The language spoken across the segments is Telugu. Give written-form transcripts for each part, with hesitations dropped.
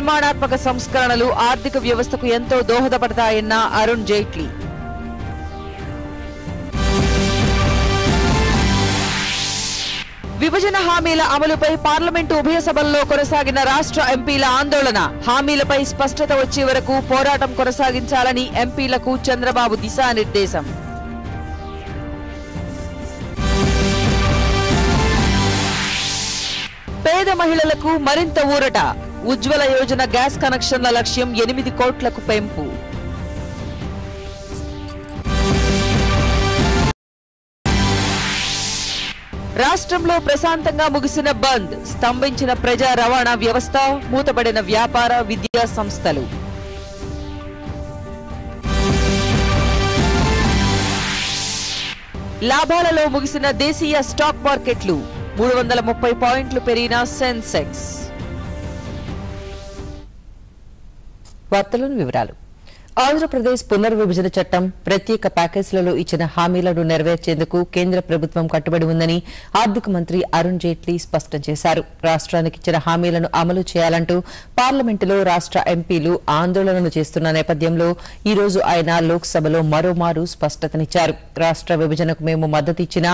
నిర్మాణాత్మక సంస్కరణలు ఆర్థిక వ్యవస్థకు ఎంతో దోహదపడతాయన్న అరుణ్ జైట్లీ. విభజన హామీల అమలుపై పార్లమెంటు ఉభయ సభల్లో కొనసాగిన రాష్ట్ర ఎంపీల ఆందోళన. హామీలపై స్పష్టత వచ్చే వరకు పోరాటం కొనసాగించాలని ఎంపీలకు చంద్రబాబు దిశానిర్దేశం. పేద మహిళలకు మరింత ఊరట. ఉజ్వల యోజన గ్యాస్ కనెక్షన్ల లక్ష్యం 8 కోట్లకు పెంపు. రాష్ట్రంలో ప్రశాంతంగా ముగిసిన బంద్. స్తంభించిన ప్రజా రవాణా వ్యవస్థ, మూతపడిన వ్యాపార, విద్యా సంస్థలు. లాభాలలో ముగిసిన దేశీయ స్టాక్ మార్కెట్లు. 330 పాయింట్లు పెరిగిన సెన్సెక్స్. వార్తలోని వివరాలు. ఆంధ్రప్రదేశ్ పునర్విభజన చట్టం ప్రత్యేక ప్యాకేజీలలో ఇచ్చిన హామీలను నెరవేర్చేందుకు కేంద్ర ప్రభుత్వం కట్టుబడి ఉందని ఆర్థిక మంత్రి అరుణ్ జైట్లీ స్పష్టం చేశారు. రాష్ట్రానికి ఇచ్చిన హామీలను అమలు చేయాలంటూ పార్లమెంటులో రాష్ట్ర ఎంపీలు ఆందోళనలు చేస్తున్న నేపథ్యంలో ఈ రోజు ఆయన లోక్సభలో మరోమారు స్పష్టతనిచ్చారు. రాష్ట్ర విభజనకు మేము మద్దతిచ్చినా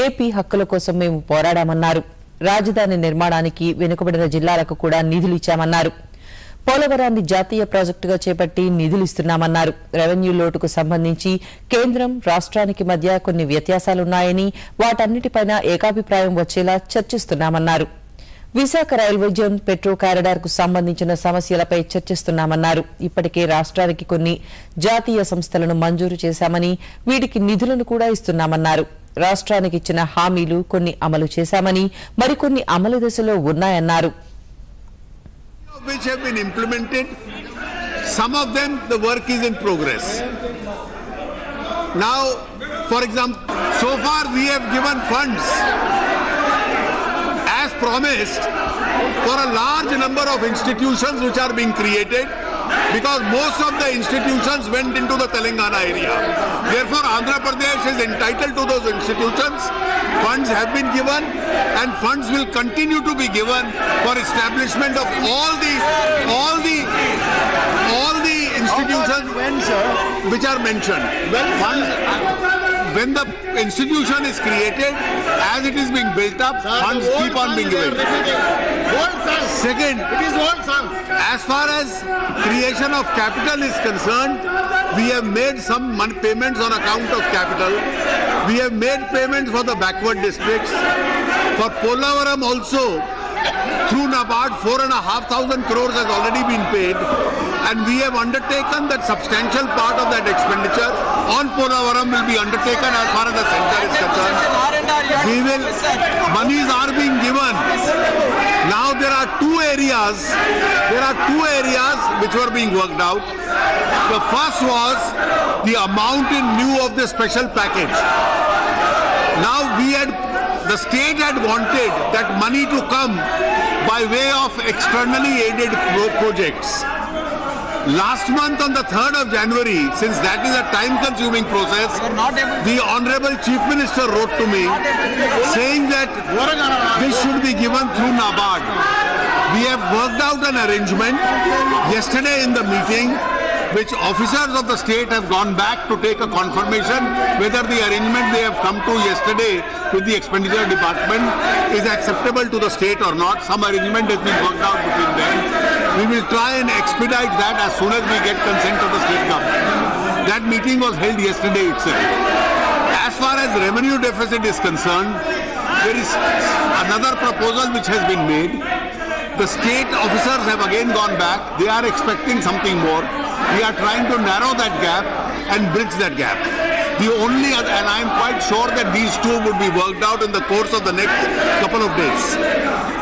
ఏపీ హక్కుల కోసం మేము పోరాడామన్నారు. రాజధాని నిర్మాణానికి వెనుకబడిన జిల్లాలకు కూడా నిధులిచ్చామన్నారు. పోలవరాన్ని జాతీయ ప్రాజెక్టుగా చేపట్టి నిధులిస్తున్నామన్నారు. రెవెన్యూ లోటుకు సంబంధించి కేంద్రం రాష్ట్రానికి మధ్య కొన్ని వ్యత్యాసాలున్నాయని వాటన్నిటిపైన ఏకాభిప్రాయం వచ్చేలా చర్చిస్తున్నామన్నారు. Visakha railway zone petro corridor కు సంబంధించిన సమస్యలపై చర్చిస్తున్నామన్నారు. ఇప్పటికే రాష్ట్రానికి కొన్ని జాతీయ సంస్థలను మంజూరు చేశామని వీటికి నిధులను కూడా ఇస్తున్నామన్నారు. రాష్ట్రానికి ఇచ్చిన హామీలు కొన్ని అమలు చేశామని మరికొన్ని అమలు దశలో ఉన్నాయన్నారు. Which have been implemented, some of them the work is in progress. Now, for example, so far we have given funds as promised for a large number of institutions which are being created, because most of the institutions went into the Telangana area. Therefore, Andhra Pradesh is entitled to those institutions. Funds have been given and funds will continue to be given for establishment of all the institutions which are mentioned. When the institution is created, as it is being built up, funds keep on being given. Second, as far as creation of capital is concerned, we have made some payments on account of capital. We have made payments for the backward districts. For Polavaram also, through NABARD, 4,500 crores has already been paid, and we have undertaken that substantial part of that expenditure on Polavaram will be undertaken as far as the center is concerned. Monies are being given. Now there are two areas which were being worked out. The first was the amount in lieu of the special package. Now the state had wanted that money to come by way of externally aided projects. Last month on the 3rd of January, since that is a time-consuming process, the Honorable Chief Minister wrote to me saying that this should be given through NABARD. We have worked out an arrangement yesterday in the meeting, which officers of the state have gone back to take a confirmation whether the arrangement they have come to yesterday with the expenditure department is acceptable to the state or not. Some arrangement has been worked out between them. We will try and expedite that as soon as we get consent of the state government. That meeting was held yesterday itself. As far as revenue deficit is concerned, there is another proposal which has been made. The state officers have again gone back. They are expecting something more. We are trying to narrow that gap and bridge that gap. And I am quite sure that these two would be worked out in the course of the next couple of days.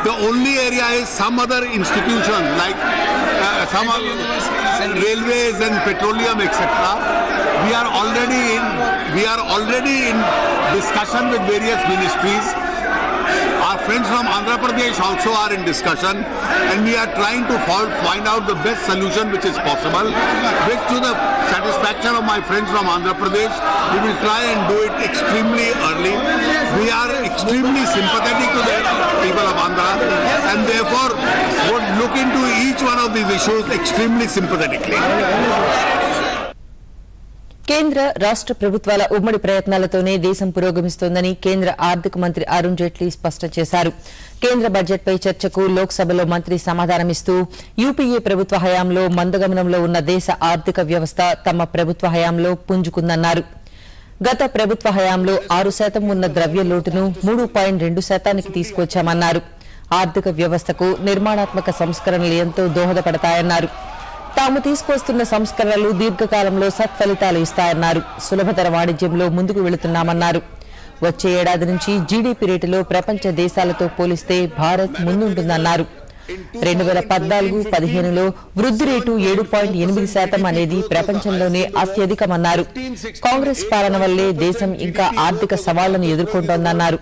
The only area is some other institutions like some railways and petroleum, etc. We are already in discussion with various ministries. Our friends from Andhra Pradesh also are in discussion, and we are trying to find out the best solution which is possible, which to the satisfaction of my friends from Andhra Pradesh, we will try and do it extremely early. We are extremely sympathetic to the people of Andhra, and therefore would look into each one of these issues extremely sympathetically. కేంద్ర రాష్ట్ర ప్రభుత్వాల ఉమ్మడి ప్రయత్నాలతోనే దేశం పురోగమిస్తోందని కేంద్ర ఆర్థిక మంత్రి అరుణ్ జైట్లీ స్పష్టం చేశారు. కేంద్ర బడ్జెట్పై చర్చకు లోక్సభలో మంత్రి సమాధానమిస్తూ యూపీఏ ప్రభుత్వ హయాంలో మందగమనంలో ఉన్న దేశ ఆర్థిక వ్యవస్థ తమ ప్రభుత్వ హయాంలో పుంజుకుందన్నారు. గత ప్రభుత్వ హయాంలో 6% ఉన్న ద్రవ్య లోటును 3.2% తీసుకొచ్చామన్నారు. ఆర్థిక వ్యవస్థకు నిర్మాణాత్మక సంస్కరణలు ఎంతో దోహదపడతాయన్నారు. తాము తీసుకొస్తున్న సంస్కరణలు దీర్ఘకాలంలో సత్ఫలితాలు ఇస్తాయన్నారు. సులభతర వాణిజ్యంలో ముందుకు వెళుతున్నామన్నారు. వచ్చే ఏడాది నుంచి జీడీపీ రేటులో ప్రపంచ దేశాలతో పోలిస్తే భారత్ ముందుంటుందన్నారు. 2014-15లో వృద్ధి రేటు 7.8% అనేది ప్రపంచంలోనే అత్యధికమన్నారు. కాంగ్రెస్ పాలన వల్లే దేశం ఇంకా ఆర్థిక సవాళ్లను ఎదుర్కొంటోందన్నారు.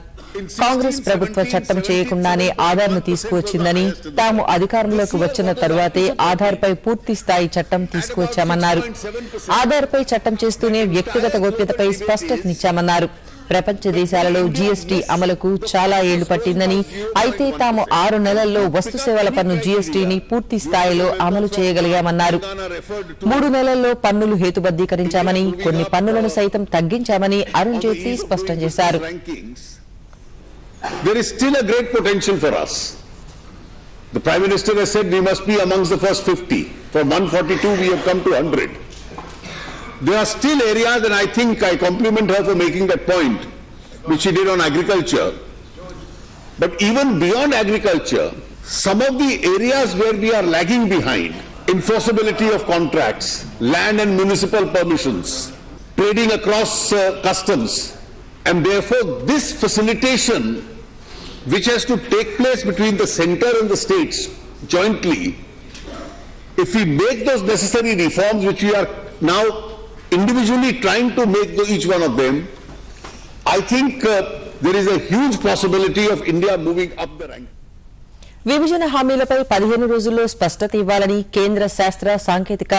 కాంగ్రెస్ ప్రభుత్వ చట్టం చేయకుండానే ఆధార్ను తీసుకువచ్చిందని, తాము అధికారంలోకి వచ్చిన తరువాతే ఆధార్పై పూర్తి స్థాయి చట్టం తీసుకువచ్చామన్నారు. ఆధార్పై చట్టం చేస్తూనే వ్యక్తిగత గోప్యతపై స్పష్టతనిచ్చామన్నారు. ప్రపంచ దేశాలలో జీఎస్టీ అమలుకు చాలా ఏళ్లు పట్టిందని, అయితే తాము 6 నెలల్లో వస్తుసేవల పన్ను జీఎస్టీని పూర్తి స్థాయిలో అమలు చేయగలిగామన్నారు. 3 నెలల్లో పన్నులు హేతుబద్దీకరించామని, కొన్ని పన్నులను సైతం తగ్గించామని అరుణ్ జైట్లీ స్పష్టం చేశారు. There is still a great potential for us. The Prime Minister has said we must be amongst the first 50. From 142 we have come to 100. There are still areas, and I think I compliment her for making that point, which she did on agriculture. But even beyond agriculture, some of the areas where we are lagging behind, enforceability of contracts, land and municipal permissions, trading across customs, and therefore this facilitation which has to take place between the centre and the states jointly, if we make those necessary reforms which we are now individually trying to make each one of them, I think there is a huge possibility of India moving up the rank. విభజన హామీలపై 15 రోజుల్లో స్పష్టత ఇవ్వాలని కేంద్ర శాస్త్ర సాంకేతిక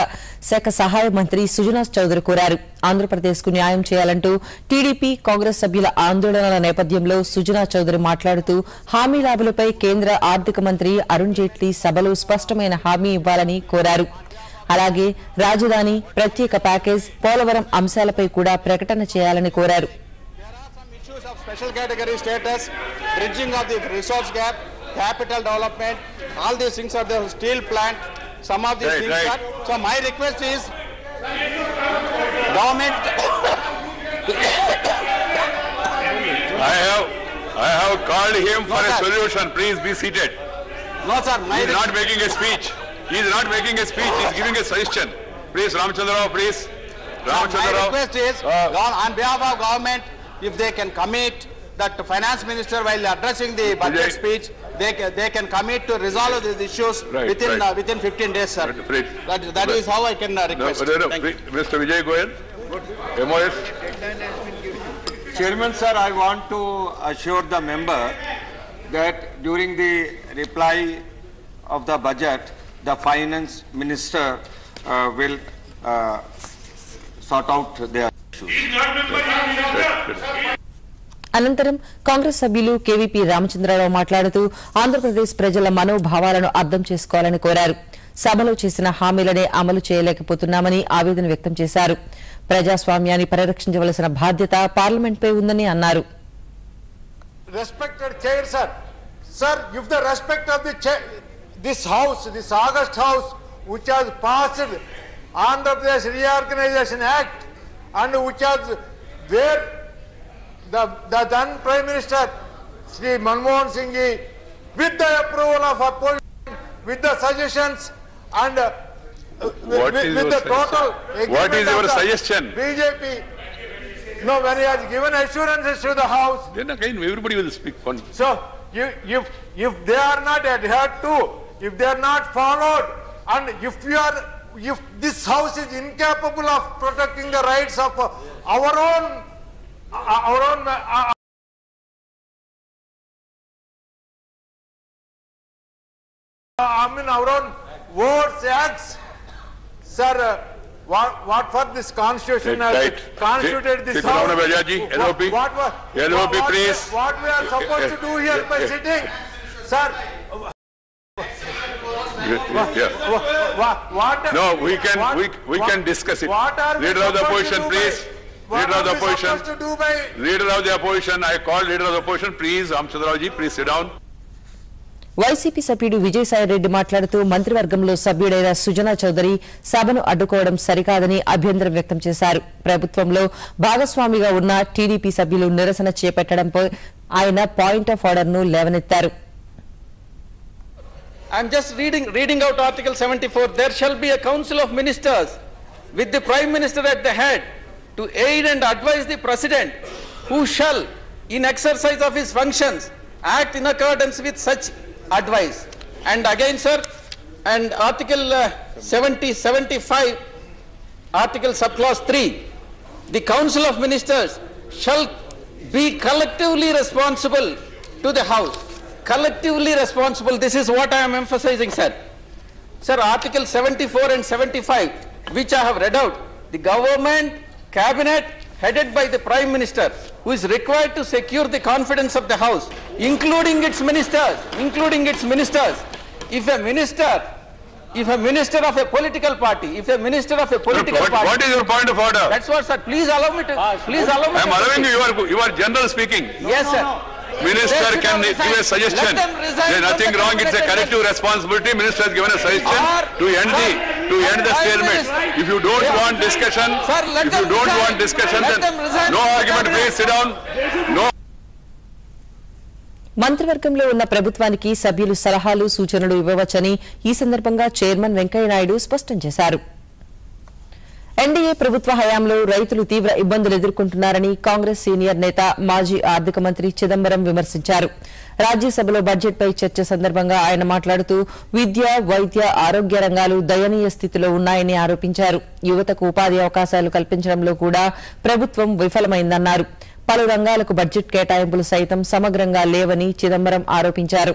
శాఖ సహాయ మంత్రి సుజనా చౌదరి కోరారు. ఆంధ్రప్రదేశ్ కు న్యాయం చేయాలంటూ టీడీపీ కాంగ్రెస్ సభ్యుల ఆందోళనల నేపథ్యంలో సుజనా చౌదరి మాట్లాడుతూ హామీల అమలుపై కేంద్ర ఆర్థిక మంత్రి అరుణ్ జైట్లీ సభలో స్పష్టమైన హామీ ఇవ్వాలని కోరారు. అలాగే రాజధాని, ప్రత్యేక ప్యాకేజ్, పోలవరం అంశాలపై కూడా ప్రకటన చేయాలని కోరారు. Capital development, all these things are the steel plant, some of these things are, so my request is government I have called him for a solution. Please be seated. No sir, he is not making a speech. He is not making a speech. He is giving a suggestion. Please Ramachandra Rao, please. Ramachandra Rao. My request is on behalf of government, if they can commit that the finance minister while addressing the budget speech, they can commit to resolve these issues within 15 days, sir. That is how I can request. Mr. Vijay Goyal, MOS. Chairman sir, I want to assure the member that during the reply of the budget, the finance minister will sort out their issues. అనంతరం కాంగ్రెస్ సభ్యులు కేవీపీ రామచంద్రరావు మాట్లాడుతూ ఆంధ్రప్రదేశ్ ప్రజల మనోభావాలను అర్థం చేసుకోవాలని కోరారు. సభలో చేసిన హామీలనే అమలు చేయలేకపోతున్నామని ఆవేదన వ్యక్తం చేశారు. ప్రజాస్వామ్యాన్ని పరిరక్షించవలసిన బాధ్యత పార్లమెంట్పై ఉందని అన్నారు. Respected chair, sir, if the respect of the this house, this August house, which has passed Andhra Pradesh Reorganization Act, and which has where the then Prime Minister Sri Manmohan Singh ji, with the approval of opposition, with the suggestions and with the total agreement. What is your suggestion? BJP, no, when he has given assurances to the House. Then again everybody will speak funny. So if they are not adhered to, if they are not followed, and if this House is incapable of protecting the rights of our own our own words, acts. Sir, what for this constitution has constituted this house? LOP, please. What we are supposed to do here by sitting, sir? No, we can discuss it. Leader of the opposition, please. Leader of the opposition. Leader of the opposition. I call leader of the opposition. Please, Ramchandra Rao ji, please sit down. YCP సభ్యుడు విజయసాయిరెడ్డి మాట్లాడుతూ మంత్రివర్గంలో సభ్యుడైన సుజనా చౌదరి సభను అడ్డుకోవడం సరికాదని అభ్యంతరం వ్యక్తం చేశారు. ప్రభుత్వంలో భాగస్వామిగా ఉన్న టీడీపీ సభ్యులు నిరసన చేపట్టడంపై ఆయన పాయింట్ ఆఫ్ ఆర్డర్ ను లేవనెత్తారు. I'm just reading out Article 74. There shall be a council of ministers with the Prime Minister at the head to aid and advise the President, who shall, in exercise of his functions, act in accordance with such advice. And again, sir, and Article 75, Article subclause 3, the Council of Ministers shall be collectively responsible to the House. Collectively responsible, this is what I am emphasizing, sir. Sir, Article 74 and 75, which I have read out, the government, cabinet, headed by the Prime Minister, who is required to secure the confidence of the House, including its ministers. If a minister of a political party, What is your point of order? That's what, sir. Please allow me to. I am allowing you. You are general speaking. Yes, sir. Minister can give a suggestion. There is nothing wrong. It's a collective responsibility. Minister has given a suggestion to end the stalemate. If you don't want discussion, then no argument. Please sit down. No. మంత్రివర్గంలో ఉన్న ప్రభుత్వానికి సభ్యులు సలహాలు సూచనలు ఇవ్వవచ్చని ఈ సందర్భంగా చైర్మన్ వెంకయ్యనాయుడు స్పష్టం చేశారు. ఎన్డీఏ ప్రభుత్వ హయాంలో రైతులు తీవ్ర ఇబ్బందులు ఎదుర్కొంటున్నారని కాంగ్రెస్ సీనియర్ నేత మాజీ ఆర్థిక మంత్రి చిదంబరం విమర్శించారు. రాజ్యసభలో బడ్జెట్పై చర్చ సందర్భంగా ఆయన మాట్లాడుతూ విద్య, వైద్య, ఆరోగ్య రంగాలు దయనీయ స్థితిలో ఉన్నాయని ఆరోపించారు. యువతకు ఉపాధి అవకాశాలు కల్పించడంలో కూడా ప్రభుత్వం విఫలమైందన్నారు. పలు రంగాలకు బడ్జెట్ కేటాయింపులు సైతం సమగ్రంగా లేవని చిదంబరం ఆరోపించారు.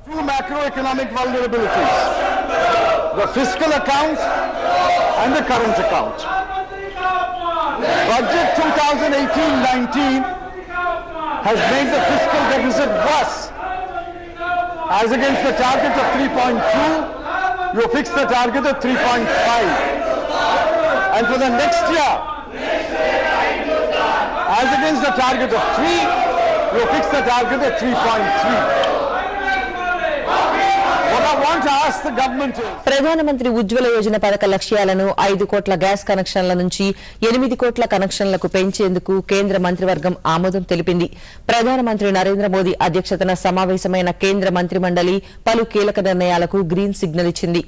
Two macroeconomic vulnerabilities, the fiscal account and the current account. Budget 2018-19 has made the fiscal deficit worse. As against the target of 3.2, you fixed the target of 3.5. And for the next year, as against the target of 3, you fixed the target of 3.3. ప్రధానమంత్రి ఉజ్వల యోజన పథక లక్ష్యాలను 5 కోట్ల గ్యాస్ కనెక్షన్ల నుంచి 8 కోట్ల కనెక్షన్లకు పెంచేందుకు కేంద్ర మంత్రివర్గం ఆమోదం తెలిపింది. ప్రధానమంత్రి నరేంద్ర మోదీ అధ్యక్షతన సమావేశమైన కేంద్ర మంత్రిమండలి పలు కీలక నిర్ణయాలకు గ్రీన్ సిగ్నల్ ఇచ్చింది.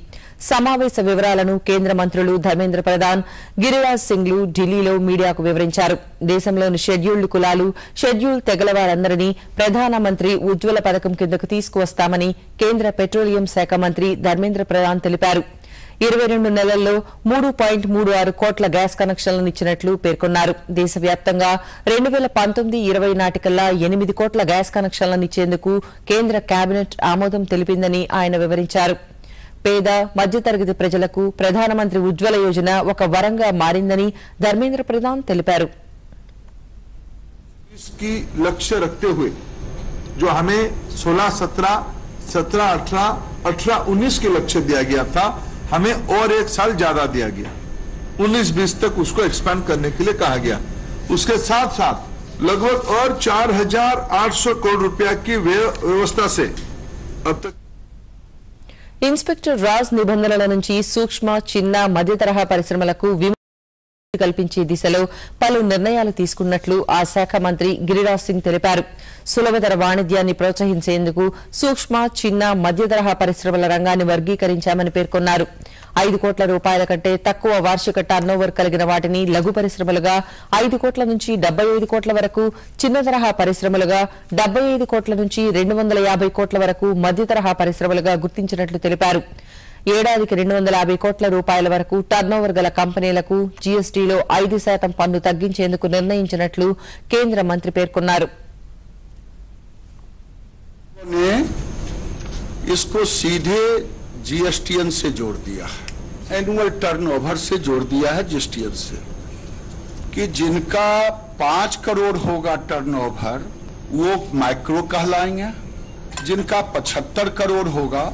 సమావేశ వివరాలను కేంద్ర మంత్రులు ధర్మేంద్ర ప్రధాన్, గిరిరాజ్ సింగ్లు ఢిల్లీలో మీడియాకు వివరించారు. దేశంలోని షెడ్యూల్డ్ కులాలు, షెడ్యూల్ తెగల వారందరినీ ప్రధానమంత్రి ఉజ్వల పథకం కిందకు తీసుకువస్తామని కేంద్ర పెట్రోలియం శాఖ మంత్రి ధర్మేంద్ర ప్రధాన్ తెలిపారు. 22 నెలల్లో 3.36 కోట్ల గ్యాస్ కనెక్షన్లను ఇచ్చినట్లు పేర్కొన్నారు. దేశవ్యాప్తంగా 2019-20 నాటికల్లా 8 కోట్ల గ్యాస్ కనెక్షన్లను ఇచ్చేందుకు కేంద్ర కేబినెట్ ఆమోదం తెలిపిందని ఆయన వివరించారు. పేద, మధ్యతరగతి ప్రజలకు ప్రధానమంత్రి ఉజ్వల యోజన ఒక వరంగా మారిందని ధర్మేంద్ర ప్రధాన్ తెలిపారు. इसकी लक्ष्य रखते हुए जो हमें 16, 17, 18, 19 के लक्ष्य दिया गया था, हमें और एक साल ज्यादा दिया गया. 19-20 तक उसको एक्सपैंड करने के लिए कहा गया. उसके साथ साथ लगभग और 4,800 करोड़ रुपया की व्यवस्था से अब तक ఇన్స్పెక్టర్ రాజ్ నిబంధనల నుంచి సూక్ష్మ, చిన్న, మధ్య తరహా పరిశ్రమలకు విముక్తి కల్పించే దిశలో పలు నిర్ణయాలు తీసుకున్నట్లు ఆ శాఖ మంత్రి గిరిరాజ్ సింగ్ తెలిపారు. సులభతర వాణిజ్యాన్ని ప్రోత్సహించేందుకు సూక్ష్మ, చిన్న, మధ్య తరహా పరిశ్రమల రంగాన్ని వర్గీకరించామని పేర్కొన్నారు. 5 కోట్ల రూపాయల కంటే తక్కువ వార్షిక టర్నోవర్ కలిగిన వాటిని లఘు పరిశ్రమలుగా, 5 కోట్ల నుంచి 75 కోట్ల వరకు చిన్న తరహా పరిశ్రమలుగా, 75 కోట్ల నుంచి 250 కోట్ల వరకు మధ్య తరహా పరిశ్రమలుగా గుర్తించినట్లు తెలిపారు. ఏడాదికి 250 కోట్ల రూపాయల వరకు టర్నోవర్ గల కంపెనీలకు జీఎస్టీలో 5% పన్ను తగ్గించేందుకు నిర్ణయించినట్లు కేంద్ర మంత్రి పేర్కొన్నారు. इसको सीधे जीएसटीएन से जोड़ दिया है, एनुअल टर्नओवर से जोड़ दिया है जीएसटीएन से, कि जिनका 5 करोड़ होगा टर्नओवर वो माइक्रो कहलाएंगे, जिनका 75 करोड़ होगा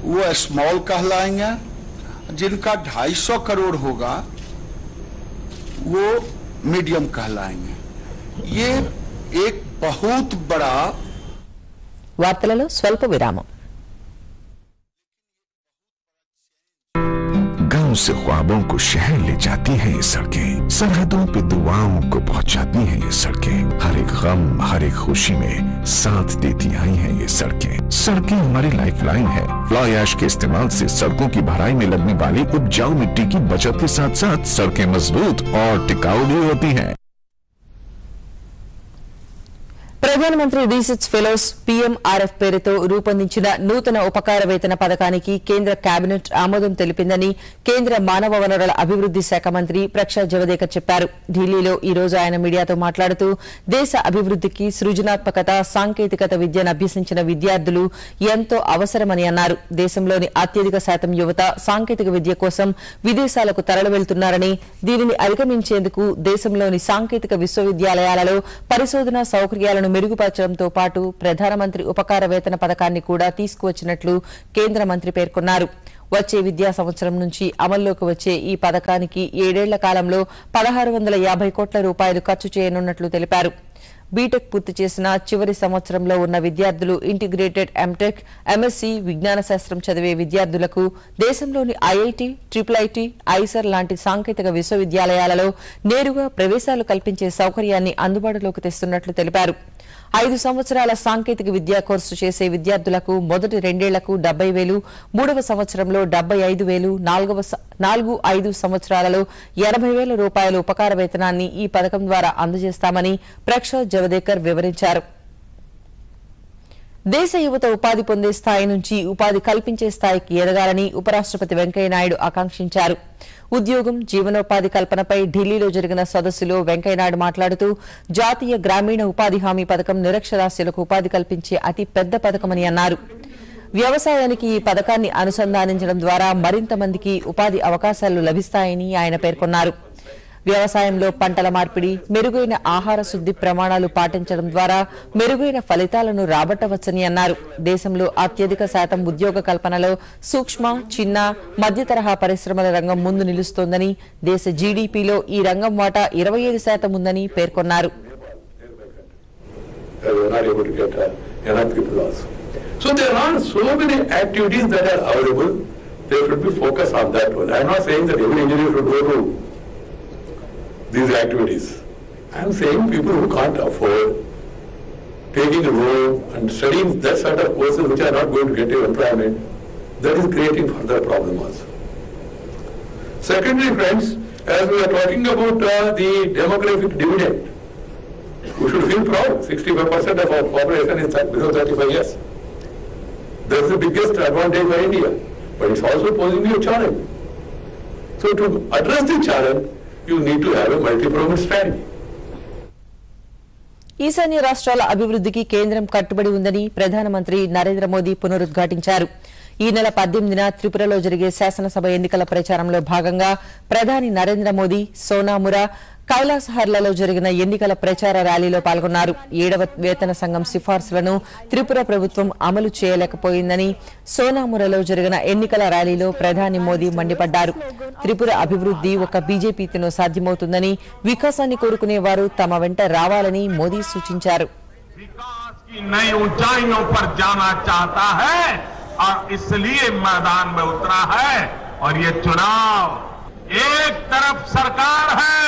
वो स्मॉल कहलाएंगे, जिनका 250 करोड़ होगा वो मीडियम कहलाएंगे। ये एक बहुत बड़ा వార్తలలో స్వల్ప విరామం। गांव से ख्वाबों को शहर ले जाती है ये सड़कें, सरहदों पे दुआओं को पहुंचाती हैं ये सड़कें, हर एक गम हर एक खुशी में साथ देती आई हैं ये सड़कें। सड़कें हमारी लाइफलाइन है। फ्लाई ऐश के इस्तेमाल से सड़कों की भराई में लगने वाली उपजाऊ मिट्टी की बचत के साथ साथ सड़कें मजबूत और टिकाऊ भी होती हैं। ప్రధానమంత్రి రీసెర్చ్ ఫెలోస్ పీఎంఆర్ఎఫ్ పేరుతో రూపొందించిన నూతన ఉపకార వేతన పథకానికి కేంద్ర కేబినెట్ ఆమోదం తెలిపిందని కేంద్ర మానవ వనరుల అభివృద్ది శాఖ మంత్రి ప్రకాష్ జవదేకర్ చెప్పారు। ఢిల్లీలో ఈ రోజు ఆయన మీడియాతో మాట్లాడుతూ దేశ అభివృద్దికి సృజనాత్మకత సాంకేతికత విద్యను అభ్యసించిన విద్యార్థులు ఎంతో అవసరమని అన్నారు। దేశంలోని అత్యధిక శాతం యువత సాంకేతిక విద్య కోసం విదేశాలకు తరలి వెళ్తున్నారని, దీనిని అధిగమించేందుకు దేశంలోని సాంకేతిక విశ్వవిద్యాలయాలలో పరిశోధనా సౌకర్యాలను మెరుగుపరచడంతో పాటు ప్రధానమంత్రి ఉపకార వేతన పథకాన్ని కూడా తీసుకువచ్చినట్లు కేంద్ర మంత్రి పేర్కొన్నారు। వచ్చే విద్యా సంవత్సరం నుంచి అమల్లోకి వచ్చే ఈ పథకానికి 7 ఏళ్ల కాలంలో 1650 కోట్ల రూపాయలు ఖర్చు చేయనున్నట్లు తెలిపారు। బీటెక్ పూర్తి చేసిన చివరి సంవత్సరంలో ఉన్న విద్యార్థులు, ఇంటిగ్రేటెడ్ ఎంటెక్, ఎంఎస్సీ విజ్ఞాన శాస్త్రం చదివే విద్యార్థులకు దేశంలోని ఐఐటి, ట్రిపుల్ ఐసర్ లాంటి సాంకేతిక విశ్వవిద్యాలయాలలో నేరుగా ప్రవేశాలు కల్పించే సౌకర్యాన్ని అందుబాటులోకి తెస్తున్నట్లు తెలిపారు। 5 సంవత్సరాల సాంకేతిక విద్యా కోర్సు చేసే విద్యార్థులకు మొదటి 2 ఏళ్లకు 70,000, 3వ సంవత్సరంలో 75,000, 4-5 సంవత్సరాలలో 80,000 రూపాయల ఉపకార వేతనాన్ని ఈ పథకం ద్వారా అందజేస్తామని ప్రకాష్ జవదేకర్ వివరించారు। దేశ యువత ఉపాధి పొందే స్థాయి నుంచి ఉపాధి కల్పించే స్థాయికి ఎదగాలని ఉపరాష్ట్రపతి వెంకయ్యనాయుడు ఆకాంక్షించారు। ఉద్యోగం, జీవనోపాధి కల్పనపై ఢిల్లీలో జరిగిన సదస్సులో వెంకయ్యనాయుడు మాట్లాడుతూ జాతీయ గ్రామీణ ఉపాధి హామీ పథకం నిరక్షరాస్యులకు ఉపాధి కల్పించే అతి పెద్ద పథకమని అన్నారు। వ్యవసాయానికి ఈ పథకాన్ని అనుసంధానించడం ద్వారా మరింత మందికి ఉపాధి అవకాశాలు లభిస్తాయని ఆయన పేర్కొన్నారు। వ్యవసాయంలో పంటల మార్పిడి, మెరుగైన ఆహార శుద్ది ప్రమాణాలు పాటించడం ద్వారా మెరుగైన ఫలితాలను రాబట్టవచ్చని అన్నారు। దేశంలో అత్యధిక శాతం ఉద్యోగ కల్పనలో సూక్ష్మ, చిన్న, మధ్య తరహా పరిశ్రమల రంగం ముందు నిలుస్తోందని, దేశ జీడీపీలో ఈ రంగం వాటా 27% ఉందని పేర్కొన్నారు। So there are so many activities that are available. There should be focus on that one. I am not saying that every engineer should go to these activities. I am saying people who can't afford taking a loan and studying that sort of courses which are not going to get you employment, that is creating further problem also. Secondly, friends, as we are talking about the demographic dividend, we should feel proud. 65% of our population is below 35 years. That's the biggest advantage for India, but it's also posing you a challenge. So to address the challenge, you need to have a multi-pronged strategy. ఈశాన్య రాష్ట్రాల అభివృద్ధికి కేంద్రం కట్టుబడి ఉందని ప్రధానమంత్రి నరేంద్ర మోదీ పునరుద్ఘాటించారు। ఈ నెల 18న త్రిపురలో జరిగే శాసనసభ ఎన్నికల ప్రచారంలో భాగంగా ప్రధాని నరేంద్ర మోదీ సోనామురా, కైలాసహర్లలో జరిగిన ఎన్నికల ప్రచార ర్యాలీలో పాల్గొన్నారు। 7వ వేతన సంఘం సిఫార్సులను త్రిపుర ప్రభుత్వం అమలు చేయలేకపోయిందని సోనామురలో జరిగిన ఎన్నికల ర్యాలీలో ప్రధాని మోదీ మండిపడ్డారు। త్రిపుర అభివృద్ది ఒక బీజేపీతో సాధ్యమవుతుందని, వికాసాన్ని కోరుకునేవారు తమ వెంట రావాలని మోదీ సూచించారు। और इसलिए मैदान में उतरा है। और ये चुनाव एक तरफ सरकार है,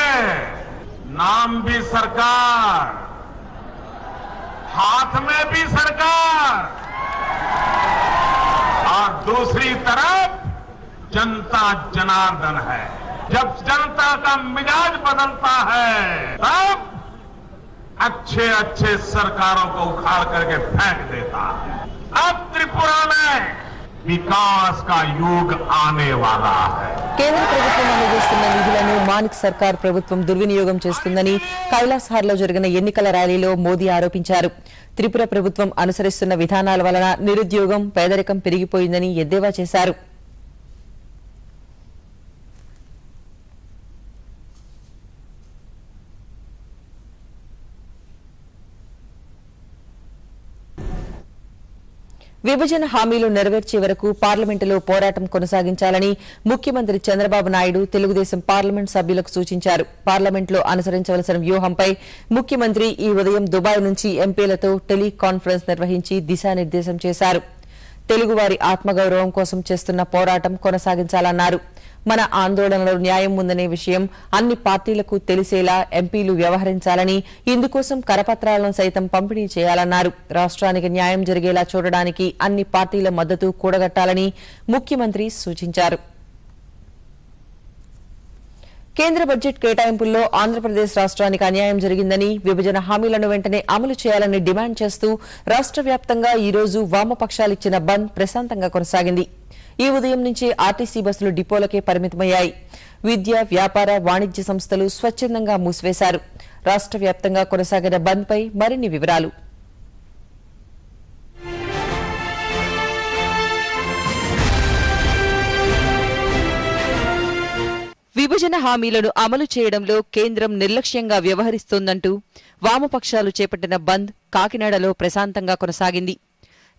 नाम भी सरकार, हाथ में भी सरकार, और दूसरी तरफ जनता जनार्दन है। जब जनता का मिजाज बदलता है तब अच्छे अच्छे सरकारों को उखाड़ करके फेंक देता है। अब त्रिपुरा में विकास का युग आने वाला है। కేంద్ర ప్రభుత్వం అందజేస్తున్న నిధులను మానిక్ సర్కార్ ప్రభుత్వం దుర్వినియోగం చేస్తుందని కైలాసహార్లో జరిగిన ఎన్నికల ర్యాలీలో మోదీ ఆరోపించారు. త్రిపుర ప్రభుత్వం అనుసరిస్తున్న విధానాల వలన నిరుద్యోగం, పేదరికం పెరిగిపోయిందని ఎద్దేవా చేశారు. విభజన హామీలు నెరవేర్చే వరకు పార్లమెంటులో పోరాటం కొనసాగించాలని ముఖ్యమంత్రి చంద్రబాబు నాయుడు తెలుగుదేశం పార్లమెంట్ సభ్యులకు సూచించారు. పార్లమెంట్లో అనుసరించవలసిన వ్యూహంపై ముఖ్యమంత్రి ఈ ఉదయం దుబాయ్ నుంచి ఎంపీలతో టెలికాన్ఫరెన్స్ నిర్వహించి దిశానిర్దేశం చేశారు. తెలుగువారి ఆత్మగౌరవం కోసం చేస్తున్న పోరాటం కొనసాగించాలన్నారు. మన ఆందోళనలో న్యాయం ఉందనే విషయం అన్ని పార్టీలకు తెలిసేలా ఎంపీలు వ్యవహరించాలని, ఇందుకోసం కరపత్రాలను సైతం పంపిణీ చేయాలన్నారు. రాష్ట్రానికి న్యాయం జరిగేలా చూడడానికి అన్ని పార్టీల మద్దతు కూడగట్టాలని ముఖ్యమంత్రి సూచించారు. కేంద్ర బడ్జెట్ కేటాయింపుల్లో ఆంధ్రప్రదేశ్ రాష్ట్రానికి అన్యాయం జరిగిందని, విభజన హామీలను వెంటనే అమలు చేయాలని డిమాండ్ చేస్తూ రాష్ట్ర వ్యాప్తంగా ఈ రోజు వామపక్షాలిచ్చిన బంద్ ప్రశాంతంగా కొనసాగింది. ఈ ఉదయం నుంచి ఆర్టీసీ బస్సులు డిపోలకే పరిమితమయ్యాయి. విద్య, వ్యాపార, వాణిజ్య సంస్థలు స్వచ్ఛందంగా మూసివేశారు. రాష్ట్ర వ్యాప్తంగా కొనసాగిన బంద్ పై మరిన్ని వివరాలు. విభజన హామీలను అమలు చేయడంలో కేంద్రం నిర్లక్ష్యంగా వ్యవహరిస్తోందంటూ వామపక్షాలు చేపట్టిన బంద్ కాకినాడలో ప్రశాంతంగా కొనసాగింది.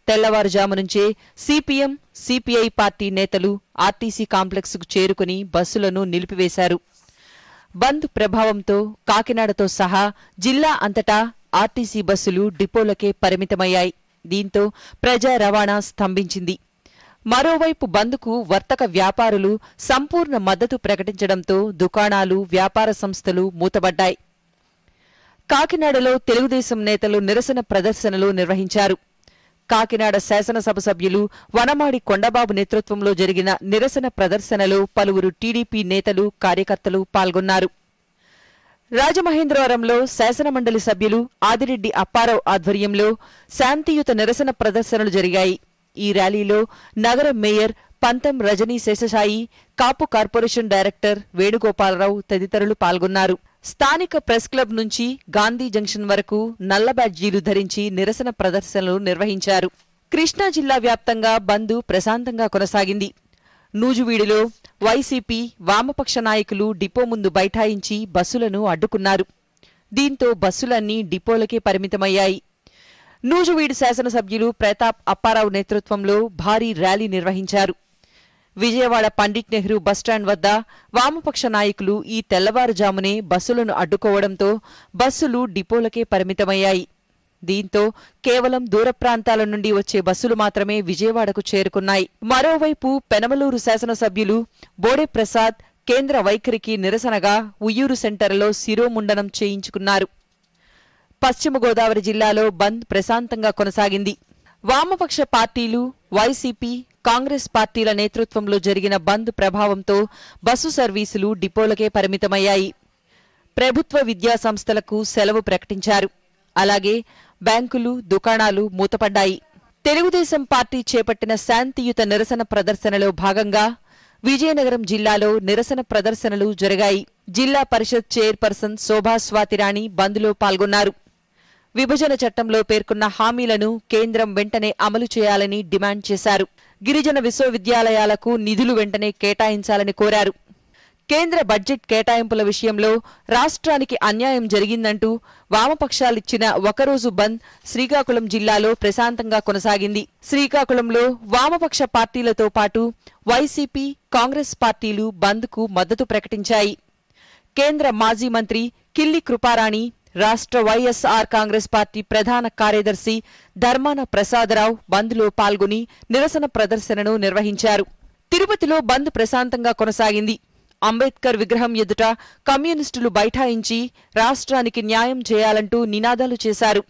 తెల్లవారుజాము నుంచే సిపిఎం, సిపిఐ పార్టీ నేతలు ఆర్టీసీ కాంప్లెక్స్ కు చేరుకుని బస్సులను నిలిపివేశారు. బంద్ ప్రభావంతో కాకినాడతో సహా జిల్లా అంతటా ఆర్టీసీ బస్సులు డిపోలకే పరిమితమయ్యాయి. దీంతో ప్రజా రవాణా స్తంభించింది. మరోవైపు బంద్కు వర్తక వ్యాపారులు సంపూర్ణ మద్దతు ప్రకటించడంతో దుకాణాలు, వ్యాపార సంస్థలు మూతబడ్డాయి. కాకినాడలో తెలుగుదేశం నేతలు నిరసన ప్రదర్శనలు నిర్వహించారు. కాకినాడ శాసనసభ సభ్యులు వనమాడి కొండబాబు నేతృత్వంలో జరిగిన నిరసన ప్రదర్శనలో పలువురు టీడీపీ నేతలు, కార్యకర్తలు పాల్గొన్నారు. రాజమహేంద్రవరంలో శాసనమండలి సభ్యులు ఆదిరెడ్డి అప్పారావు ఆధ్వర్యంలో శాంతియుత నిరసన ప్రదర్శనలు జరిగాయి. ఈ ర్యాలీలో నగర మేయర్ పంతం రజనీ శేషసాయి, కాపు కార్పొరేషన్ డైరెక్టర్ వేణుగోపాలరావు తదితరులు పాల్గొన్నారు. స్థానిక ప్రెస్ క్లబ్ నుంచి గాంధీ జంక్షన్ వరకు నల్ల బ్యాడ్జీలు ధరించి నిరసన ప్రదర్శనలు నిర్వహించారు. కృష్ణా జిల్లా వ్యాప్తంగా బంద్ ప్రశాంతంగా కొనసాగింది. నూజువీడులో వైసీపీ, వామపక్ష నాయకులు డిపో ముందు బైఠాయించి బస్సులను అడ్డుకున్నారు. దీంతో బస్సులన్నీ డిపోలకే పరిమితమయ్యాయి. నూజువీడు శాసనసభ్యులు ప్రతాప్ అప్పారావు నేతృత్వంలో భారీ ర్యాలీ నిర్వహించారు. విజయవాడ పండిట్ నెహ్రూ బస్టాండ్ వద్ద వామపక్ష నాయకులు ఈ తెల్లవారుజామునే బస్సులను అడ్డుకోవడంతో బస్సులు డిపోలకే పరిమితమయ్యాయి. దీంతో కేవలం దూర ప్రాంతాల నుండి వచ్చే బస్సులు మాత్రమే విజయవాడకు చేరుకున్నాయి. మరోవైపు పెనమలూరు శాసనసభ్యులు బోడే ప్రసాద్ కేంద్ర వైఖరికి నిరసనగా ఉయ్యూరు సెంటర్లో శిరోముండనం చేయించుకున్నారు. పశ్చిమ గోదావరి జిల్లాలో బంద్ ప్రశాంతంగా కొనసాగింది. వామపక్ష పార్టీలు, వైసీపీ, కాంగ్రెస్ పార్టీల నేతృత్వంలో జరిగిన బంద్ ప్రభావంతో బస్సు సర్వీసులు డిపోలకే పరిమితమయ్యాయి. ప్రభుత్వ విద్యా సంస్థలకు సెలవు ప్రకటించారు. అలాగే బ్యాంకులు, దుకాణాలు మూతపడ్డాయి. తెలుగుదేశం పార్టీ చేపట్టిన శాంతియుత నిరసన ప్రదర్శనలో భాగంగా విజయనగరం జిల్లాలో నిరసన ప్రదర్శనలు జరిగాయి. జిల్లా పరిషత్ చైర్పర్సన్ శోభాస్వాతిరాణి బంద్లో పాల్గొన్నారు. విభజన చట్టంలో పేర్కొన్న హామీలను కేంద్రం వెంటనే అమలు చేయాలని డిమాండ్ చేశారు. గిరిజన విశ్వవిద్యాలయాలకు నిధులు వెంటనే కేటాయించాలని కోరారు. కేంద్ర బడ్జెట్ కేటాయింపుల విషయంలో రాష్ట్రానికి అన్యాయం జరిగిందంటూ వామపక్షాలిచ్చిన ఒకరోజు బంద్ శ్రీకాకుళం జిల్లాలో ప్రశాంతంగా కొనసాగింది. శ్రీకాకుళంలో వామపక్ష పార్టీలతో పాటు వైసీపీ, కాంగ్రెస్ పార్టీలు బంద్కు మద్దతు ప్రకటించాయి. కేంద్ర మాజీ మంత్రి కిల్లి కృపారాణి, రాష్ట్ర వైఎస్ఆర్ కాంగ్రెస్ పార్టీ ప్రధాన కార్యదర్శి ధర్మాన ప్రసాదరావు బంద్లో పాల్గొని నిరసన ప్రదర్శనను నిర్వహించారు. తిరుపతిలో బంద్ ప్రశాంతంగా కొనసాగింది. అంబేద్కర్ విగ్రహం ఎదుట కమ్యూనిస్టులు బైఠాయించి రాష్ట్రానికి న్యాయం చేయాలంటూ నినాదాలు చేశారు.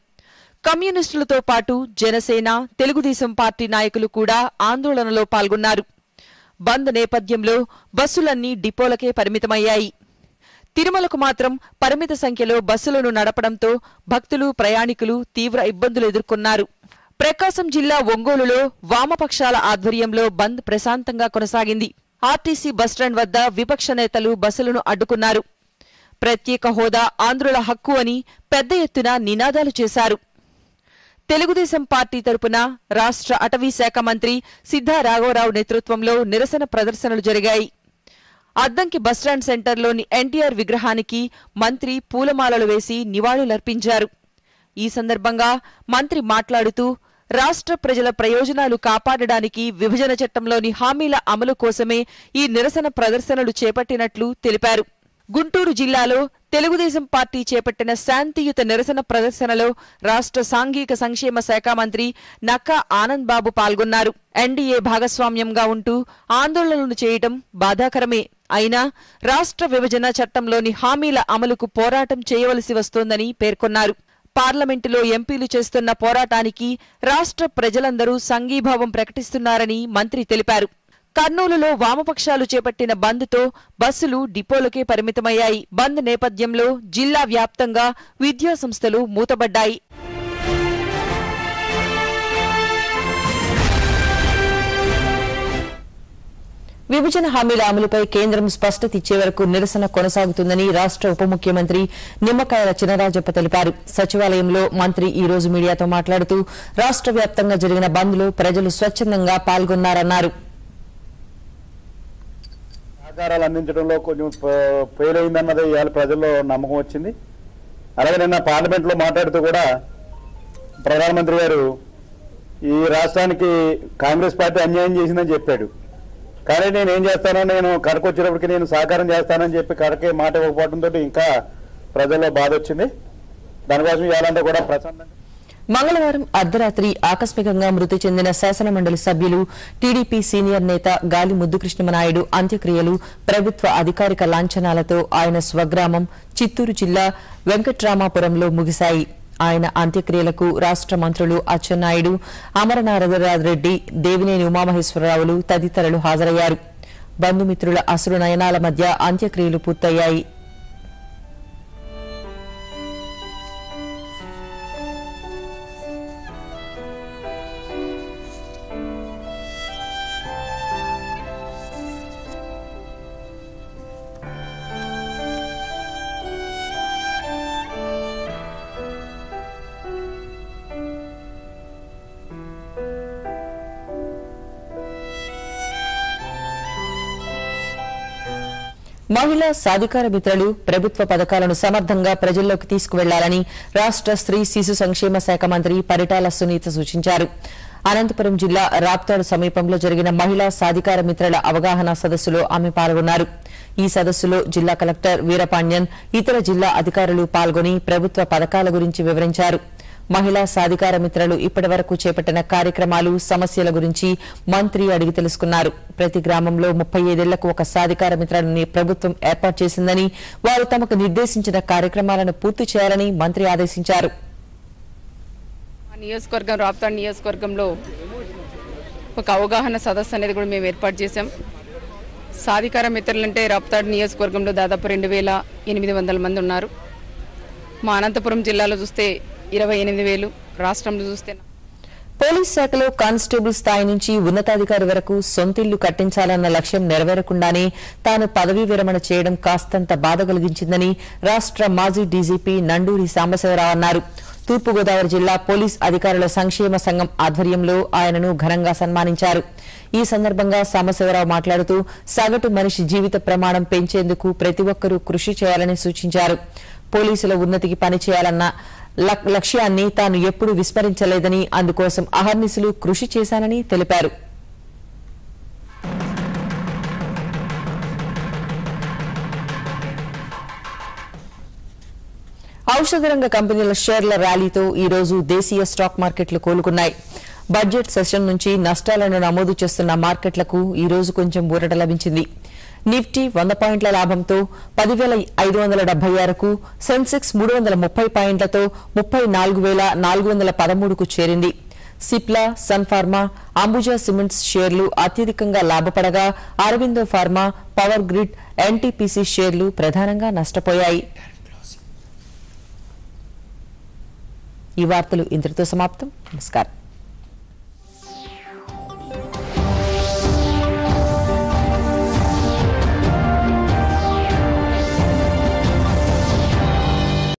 కమ్యూనిస్టులతో పాటు జనసేన, తెలుగుదేశం పార్టీ నాయకులు కూడా ఆందోళనలో పాల్గొన్నారు. బంద్ నేపథ్యంలో బస్సులన్నీ డిపోలకే పరిమితమయ్యాయి. తిరుమలకు మాత్రం పరిమిత సంఖ్యలో బస్సులను నడపడంతో భక్తులు, ప్రయాణికులు తీవ్ర ఇబ్బందులు ఎదుర్కొన్నారు. ప్రకాశం జిల్లా ఒంగోలులో వామపక్షాల ఆధ్వర్యంలో బంద్ ప్రశాంతంగా కొనసాగింది. ఆర్టీసీ బస్టాండ్ వద్ద విపక్ష నేతలు బస్సులను అడ్డుకున్నారు. ప్రత్యేక హోదా ఆంధ్రుల హక్కు అని పెద్ద ఎత్తున నినాదాలు చేశారు. తెలుగుదేశం పార్టీ తరపున రాష్ట్ర అటవీ శాఖ మంత్రి సిద్ధా రాఘవరావు నేతృత్వంలో నిరసన ప్రదర్శనలు జరిగాయి. అద్దంకి బస్టాండ్ సెంటర్లోని ఎన్టీఆర్ విగ్రహానికి మంత్రి పూలమాలలు వేసి నివాళులర్పించారు. ఈ సందర్భంగా మంత్రి మాట్లాడుతూ రాష్ట్ర ప్రజల ప్రయోజనాలు కాపాడడానికి విభజన చట్టంలోని హామీల అమలు కోసమే ఈ నిరసన ప్రదర్శనలు చేపట్టినట్లు తెలిపారు. గుంటూరు జిల్లాలో తెలుగుదేశం పార్టీ చేపట్టిన శాంతియుత నిరసన ప్రదర్శనలో రాష్ట్ర సాంఘిక సంక్షేమ శాఖ మంత్రి నక్కా ఆనంద్ బాబు పాల్గొన్నారు. ఎన్డీఏ భాగస్వామ్యంగా ఉంటూ ఆందోళనలు చేయడం బాధాకరమే, అయినా రాష్ట్ర విభజన చట్టంలోని హామీల అమలుకు పోరాటం చేయవలసి వస్తోందని పేర్కొన్నారు. పార్లమెంటులో ఎంపీలు చేస్తున్న పోరాటానికి రాష్ట్ర ప్రజలందరూ సంఘీభావం ప్రకటిస్తున్నారని మంత్రి తెలిపారు. కర్నూలులో వామపక్షాలు చేపట్టిన బంద్తో బస్సులు డిపోలకే పరిమితమయ్యాయి. బంద్ నేపథ్యంలో జిల్లా వ్యాప్తంగా విద్యాసంస్థలు మూతబడ్డాయి. విభజన హామీల అమలుపై కేంద్రం స్పష్టత ఇచ్చే వరకు నిరసన కొనసాగుతుందని రాష్ట్ర ఉప ముఖ్యమంత్రి నిమ్మకాయల చినరాజప్ప తెలిపారు. సచివాలయంలో మంత్రి ఈ రోజు మీడియాతో మాట్లాడుతూ రాష్ట్ర వ్యాప్తంగా జరిగిన బంద్లో ప్రజలు స్వచ్ఛందంగా పాల్గొన్నారన్నారు. సహకారాలు అందించడంలో కొంచెం ఫెయిల్ అయిందన్నది ఇవాళ ప్రజల్లో నమ్మకం వచ్చింది. అలాగే నిన్న పార్లమెంట్ లో మాట్లాడుతూ కూడా ప్రధానమంత్రి గారు ఈ రాష్ట్రానికి కాంగ్రెస్ పార్టీ అన్యాయం చేసిందని చెప్పాడు. కానీ నేను ఏం చేస్తానో, నేను కడకు వచ్చేటప్పటికి నేను సహకారం చేస్తానని చెప్పి కడకే మాట ఇవ్వకపోవడంతో ఇంకా ప్రజల్లో బాధ వచ్చింది. దానికోసం ఇవాళంతా కూడా ప్రశాంతంగా. మంగళవారం అర్ధరాత్రి ఆకస్మికంగా మృతి చెందిన శాసనమండలి సభ్యులు టీడీపీ సీనియర్ నేత గాలి ముద్దుకృష్ణమనాయుడు అంత్యక్రియలు ప్రభుత్వ అధికారిక లాంఛనాలతో ఆయన స్వగ్రామం చిత్తూరు జిల్లా వెంకట్రామాపురంలో ముగిశాయి. ఆయన అంత్యక్రియలకు రాష్ట్ర మంత్రులు అచ్చెన్నాయుడు, అమరనాథరెడ్డి, దేవినేని ఉమామహేశ్వరరావులు తదితరులు హాజరయ్యారు. బంధుమిత్రుల అశ్రు నయనాల మధ్య అంత్యక్రియలు పూర్తయ్యాయి. మహిళా సాధికార మిత్రులు ప్రభుత్వ పథకాలను సమర్థంగా ప్రజల్లోకి తీసుకువెళ్లాలని రాష్ట్ర స్త్రీ శిశు సంక్షేమ శాఖ మంత్రి పరిటాల సునీత సూచించారు. అనంతపురం జిల్లా రాప్తాడు సమీపంలో జరిగిన మహిళా సాధికార మిత్రుల అవగాహన సదస్సులో ఆమె పాల్గొన్నారు. ఈ సదస్సులో జిల్లా కలెక్టర్ వీరపాండ్యన్, ఇతర జిల్లా అధికారులు పాల్గొని ప్రభుత్వ పథకాల గురించి వివరించారు. మహిళా సాధికార మిత్రులు ఇప్పటివరకు చేపట్టిన కార్యక్రమాలు, సమస్యల గురించి మంత్రి అడిగి తెలుసుకున్నారు. ప్రతి గ్రామంలో 35 ఏళ్లకు ఒక సాధికార మిత్రుడిని ప్రభుత్వం ఏర్పాటు చేసిందని, వారు తమకు నిర్దేశించిన కార్యక్రమాలను పూర్తి చేయాలని మంత్రి ఆదేశించారు. నియోజకవర్గం రాప్తాడు నియోజకవర్గంలో ఒక అవగాహన సదస్సు అనేది కూడా మేము ఏర్పాటు చేశాం. సాధికార మిత్రులంటే రాప్తాడు నియోజకవర్గంలో దాదాపు 2800 మంది ఉన్నారు. మా అనంతపురం జిల్లాలో చూస్తే 28,000, రాష్ట్రంలో చూస్తే. పోలీస్ శాఖలో కానిస్టేబుల్ స్థాయి నుంచి ఉన్నతాధికారి వరకు సొంతిల్లు కట్టించాలన్న లక్ష్యం నెరవేరకుండానే తాను పదవీ విరమణ చేయడం కాస్తంత బాధ కలిగించిందని రాష్ట్ర మాజీ డీజీపీ నండూరి సాంబశివరావు అన్నారు. తూర్పుగోదావరి జిల్లా పోలీస్ అధికారుల సంక్షేమ సంఘం ఆధ్వర్యంలో ఆయనను ఘనంగా సన్మానించారు. ఈ సందర్భంగా సాంబశివరావు మాట్లాడుతూ సగటు మనిషి జీవిత ప్రమాణం పెంచేందుకు ప్రతి ఒక్కరూ కృషి చేయాలని సూచించారు. పోలీసుల ఉన్నతికి పనిచేయాలన్న లక్ష్యాన్ని తాను ఎప్పుడూ విస్మరించలేదని, అందుకోసం అహర్నిశలు కృషి చేశానని తెలిపారు. ఔషధ రంగ కంపెనీల షేర్ల ర్యాలీతో ఈ రోజు దేశీయ స్టాక్ మార్కెట్లు కోలుకున్నాయి. బడ్జెట్ సెషన్ నుంచి నష్టాలను నమోదు చేస్తున్న మార్కెట్లకు ఈ రోజు కొంచెం ఊరట లభించింది. నిఫ్టీ 100 పాయింట్ల లాభంతో 10,576కు, సెన్సెక్స్ 330 పాయింట్లతో 34,413కు చేరింది. సిప్లా, సన్ఫార్మా, అంబుజా సిమెంట్స్ షేర్లు అత్యధికంగా లాభపడగా Aurobindo pharma, power grid, NTPC షేర్లు ప్రధానంగా నష్టపోయాయి. ఈ వార్తలు ఇంతటితో సమాప్తం. నమస్కారం.